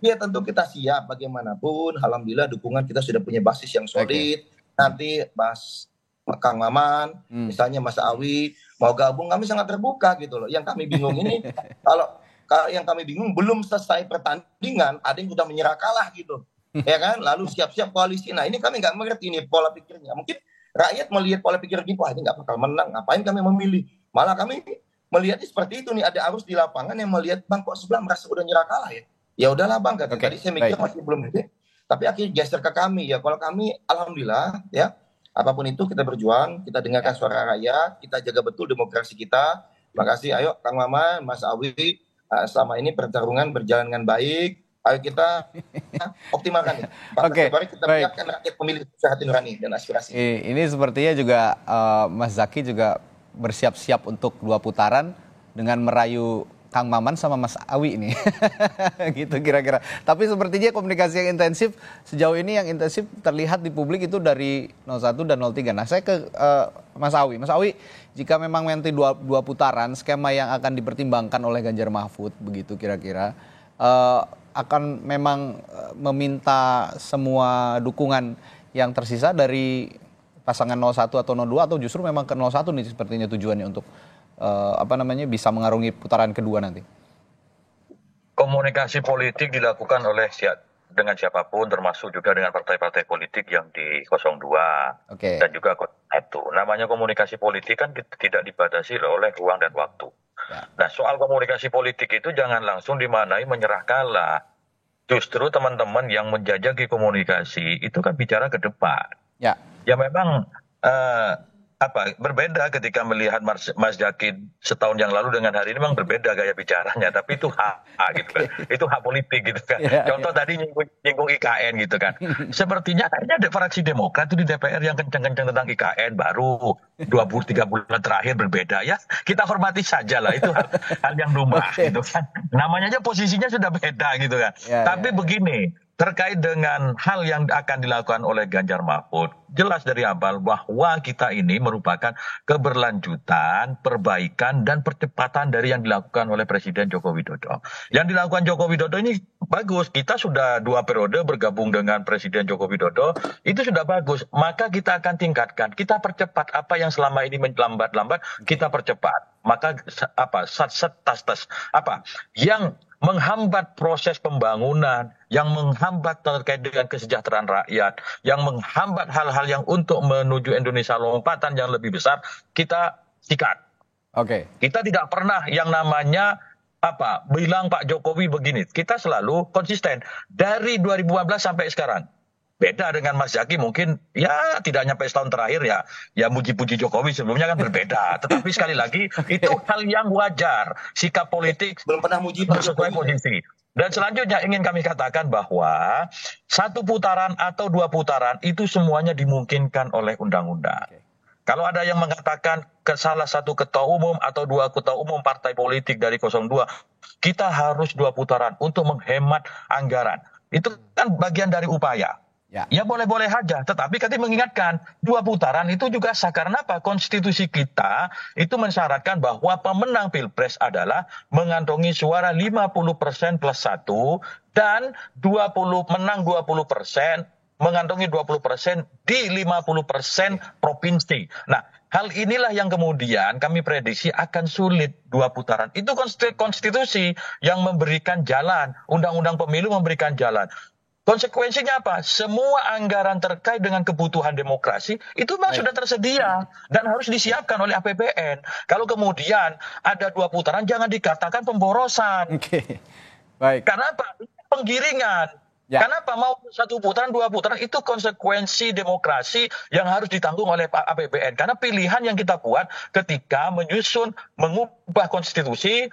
Ya tentu kita siap bagaimanapun. Alhamdulillah dukungan kita sudah punya basis yang solid. Nanti Mas Kang Maman, misalnya Mas Awi mau gabung, kami sangat terbuka gitu loh. Yang kami bingung ini kalau yang kami bingung belum selesai pertandingan ada yang udah menyerah kalah gitu, ya kan? Lalu siap-siap koalisi. Nah ini kami nggak mengerti ini pola pikirnya. Mungkin rakyat melihat pola pikir gitu, wah ini nggak bakal menang. Ngapain kami memilih? Malah kami melihatnya seperti itu nih, ada arus di lapangan yang melihat bang kok sebelah merasa udah nyerah kalah ya. Ya udahlah bang, tadi saya mikir masih belum gede, tapi akhirnya geser ke kami ya. Kalau kami alhamdulillah ya, apapun itu kita berjuang, kita dengarkan suara rakyat, kita jaga betul demokrasi kita. Makasih, ayo Kang Maman, Mas Awi, selama ini pertarungan berjalan dengan baik. Ayo kita optimalkan ya. Mari kita biarkan rakyat memilih hati nurani dan aspirasi. Ini sepertinya juga Mas Zaky juga bersiap-siap untuk 2 putaran dengan merayu Kang Maman sama Mas Awi ini. Gitu kira-kira. Tapi sepertinya komunikasi yang intensif sejauh ini, yang intensif terlihat di publik itu dari 01 dan 03. Nah saya ke Mas Awi. Mas Awi, jika memang nanti 2 putaran, skema yang akan dipertimbangkan oleh Ganjar Mahfud begitu kira-kira, akan memang meminta semua dukungan yang tersisa dari pasangan 01 atau 02, atau justru memang ke 01 nih sepertinya tujuannya untuk bisa mengarungi putaran kedua nanti? Komunikasi politik dilakukan oleh dengan siapapun, termasuk juga dengan partai-partai politik yang di 02 dan juga 01. Namanya komunikasi politik kan tidak dibatasi oleh ruang dan waktu. Ya. Nah, soal komunikasi politik itu jangan langsung dimaknai menyerah kalah. Justru teman-teman yang menjajaki komunikasi itu kan bicara ke depan. Ya memang berbeda ketika melihat Mas Zaky setahun yang lalu dengan hari ini memang berbeda gaya bicaranya, tapi itu hak gitu kan. Itu hak politik gitu kan. Contoh tadi nyinggung IKN gitu kan. Sepertinya kayaknya ada fraksi Demokrat itu di DPR yang kencang-kencang tentang IKN baru 2-3 bulan terakhir berbeda ya. Kita hormati saja lah, itu hal yang lumrah gitu kan. Namanya aja posisinya sudah beda gitu kan. Tapi begini, terkait dengan hal yang akan dilakukan oleh Ganjar Mahfud, jelas dari awal bahwa kita ini merupakan keberlanjutan, perbaikan, dan percepatan dari yang dilakukan oleh Presiden Joko Widodo. Yang dilakukan Joko Widodo ini bagus, kita sudah 2 periode bergabung dengan Presiden Joko Widodo, itu sudah bagus. Maka kita akan tingkatkan, kita percepat apa yang selama ini melambat-lambat, kita percepat. Maka yang menghambat proses pembangunan, yang menghambat terkait dengan kesejahteraan rakyat, yang menghambat hal-hal yang untuk menuju Indonesia lompatan yang lebih besar, kita sikat. Kita tidak pernah yang namanya bilang Pak Jokowi begini. Kita selalu konsisten dari 2015 sampai sekarang. Beda dengan Mas Zaky, mungkin ya tidak nyampe setahun terakhir ya muji-puji Jokowi, sebelumnya kan berbeda. Tetapi sekali lagi itu hal yang wajar, sikap politik belum pernah muji sesuai posisi. Dan selanjutnya ingin kami katakan bahwa 1 putaran atau 2 putaran itu semuanya dimungkinkan oleh undang-undang. Kalau ada yang mengatakan ke salah satu ketua umum atau 2 ketua umum partai politik dari 02, kita harus 2 putaran untuk menghemat anggaran. Itu kan bagian dari upaya. Ya boleh-boleh aja, tetapi kami mengingatkan 2 putaran itu juga sah. Karena apa? Konstitusi kita itu mensyaratkan bahwa pemenang Pilpres adalah mengantongi suara 50% plus 1 dan menang 20%, mengantongi 20% di 50% provinsi. Nah, hal inilah yang kemudian kami prediksi akan sulit 2 putaran. Itu konstitusi yang memberikan jalan, undang-undang pemilu memberikan jalan. Konsekuensinya apa? Semua anggaran terkait dengan kebutuhan demokrasi itu memang sudah tersedia dan harus disiapkan oleh APBN. Kalau kemudian ada 2 putaran, jangan dikatakan pemborosan. Karena apa? Penggiringan. Ya. Kenapa mau 1 putaran, 2 putaran, itu konsekuensi demokrasi yang harus ditanggung oleh APBN. Karena pilihan yang kita buat ketika menyusun, mengubah konstitusi,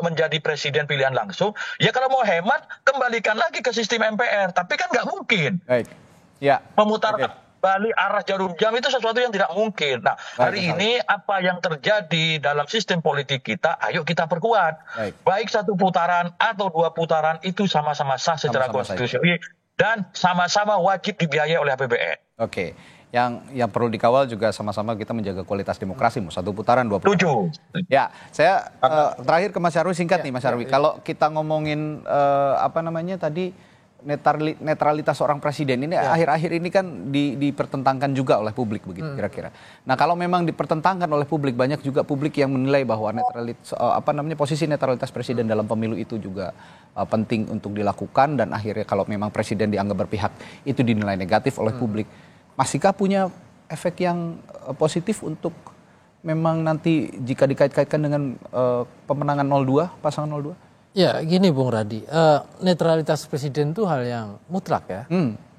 menjadi presiden pilihan langsung, ya kalau mau hemat, kembalikan lagi ke sistem MPR. Tapi kan nggak mungkin. Baik. Ya. Memutar balik arah jarum jam itu sesuatu yang tidak mungkin. Nah, hari ini apa yang terjadi dalam sistem politik kita, ayo kita perkuat. Baik 1 putaran atau 2 putaran itu sama-sama sah secara konstitusi dan sama-sama wajib dibiayai oleh APBN. Oke. Yang perlu dikawal juga sama-sama kita menjaga kualitas demokrasi, 1 putaran, 2 putaran. Ya, saya terakhir ke Mas Nyarwi, singkat nih Mas Nyarwi. Kalau kita ngomongin tadi netralitas seorang presiden ini akhir-akhir ini kan dipertentangkan juga oleh publik begitu kira-kira. Nah, kalau memang dipertentangkan oleh publik, banyak juga publik yang menilai bahwa posisi netralitas presiden dalam pemilu itu juga penting untuk dilakukan, dan akhirnya kalau memang presiden dianggap berpihak itu dinilai negatif oleh publik. Masihkah punya efek yang positif untuk memang nanti jika dikait-kaitkan dengan pemenangan 02, pasangan 02? Ya, gini Bung Radi, netralitas presiden itu hal yang mutlak ya.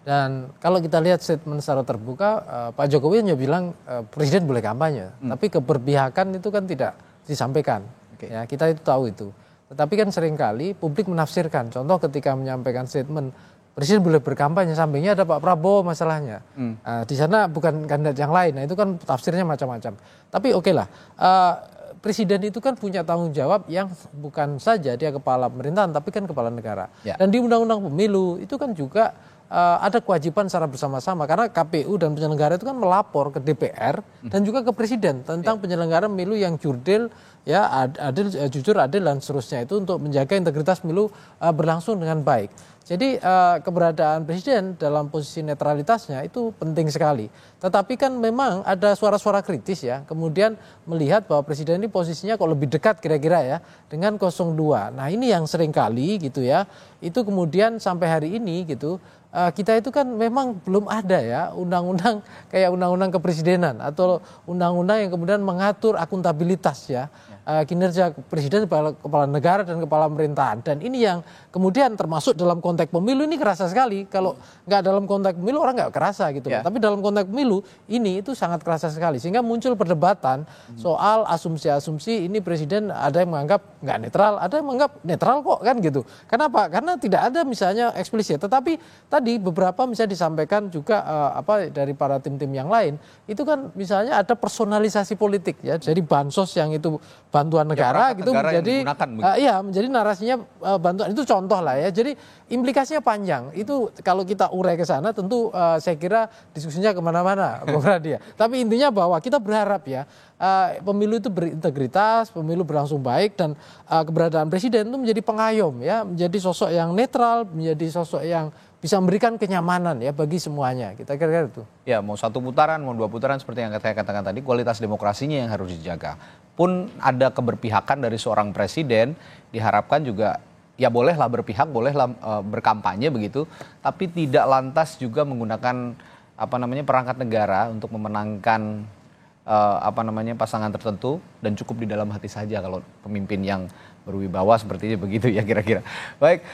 Dan kalau kita lihat statement secara terbuka, Pak Jokowi hanya bilang presiden boleh kampanye, tapi keberpihakan itu kan tidak disampaikan. Ya, kita itu tahu itu. Tetapi kan seringkali publik menafsirkan. Contoh ketika menyampaikan statement presiden boleh berkampanye, sampingnya ada Pak Prabowo masalahnya. Di sana bukan kandidat yang lain. Nah, itu kan tafsirnya macam-macam. Tapi oke lah. Presiden itu kan punya tanggung jawab yang bukan saja dia kepala pemerintahan, tapi kan kepala negara. Dan di Undang-Undang Pemilu itu kan juga ada kewajiban secara bersama-sama, karena KPU dan penyelenggara itu kan melapor ke DPR dan juga ke Presiden tentang penyelenggaraan pemilu yang jurdil, ya adil, jujur, adil dan seterusnya, itu untuk menjaga integritas pemilu berlangsung dengan baik. Jadi keberadaan presiden dalam posisi netralitasnya itu penting sekali. Tetapi kan memang ada suara-suara kritis ya. Kemudian melihat bahwa presiden ini posisinya kok lebih dekat kira-kira ya dengan 02. Nah, ini yang seringkali gitu ya. Itu kemudian sampai hari ini gitu kita itu kan memang belum ada ya undang-undang kayak undang-undang kepresidenan atau undang-undang yang kemudian mengatur akuntabilitas ya. Kinerja presiden, kepala negara dan kepala pemerintahan. Dan ini yang kemudian termasuk dalam konteks pemilu ini kerasa sekali. Kalau nggak dalam konteks pemilu orang nggak kerasa gitu. Tapi dalam konteks pemilu ini itu sangat kerasa sekali. Sehingga muncul perdebatan soal asumsi-asumsi ini presiden ada yang menganggap nggak netral, ada yang menganggap netral kok kan gitu. Kenapa? Karena tidak ada misalnya eksplisit. Tetapi tadi beberapa misalnya disampaikan juga dari para tim-tim yang lain. Itu kan misalnya ada personalisasi politik ya. Jadi bansos yang itu bantuan negara gitu menjadi menjadi narasinya bantuan, itu contoh lah ya. Jadi implikasinya panjang. Itu kalau kita urai ke sana tentu saya kira diskusinya kemana-mana, Bung Radi ya. Tapi intinya bahwa kita berharap ya pemilu itu berintegritas, pemilu berlangsung baik, dan keberadaan presiden itu menjadi pengayom ya, menjadi sosok yang netral, menjadi sosok yang bisa memberikan kenyamanan ya bagi semuanya. Kita kira-kira itu. Ya, mau 1 putaran, mau 2 putaran seperti yang saya katakan tadi, kualitas demokrasinya yang harus dijaga. Pun ada keberpihakan dari seorang presiden, diharapkan juga ya bolehlah berpihak, bolehlah berkampanye begitu, tapi tidak lantas juga menggunakan perangkat negara untuk memenangkan pasangan tertentu, dan cukup di dalam hati saja kalau pemimpin yang berwibawa sepertinya begitu ya kira-kira. Baik.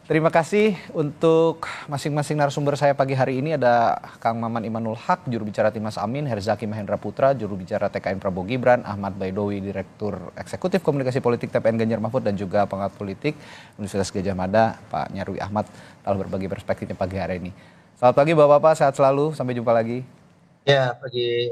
Terima kasih untuk masing-masing narasumber saya pagi hari ini. Ada Kang Maman Imanul Haq, juru bicara Timnas Amin, Herzaki Mahendra Putra, juru bicara TKN Prabowo Gibran, Ahmad Baidowi, Direktur Eksekutif Komunikasi Politik TPN Ganjar Mahfud, dan juga pengamat politik Universitas Gadjah Mada, Pak Nyarwi Ahmad, telah berbagi perspektifnya pagi hari ini. Selamat pagi Bapak-Bapak, sehat selalu, sampai jumpa lagi. Ya, pagi.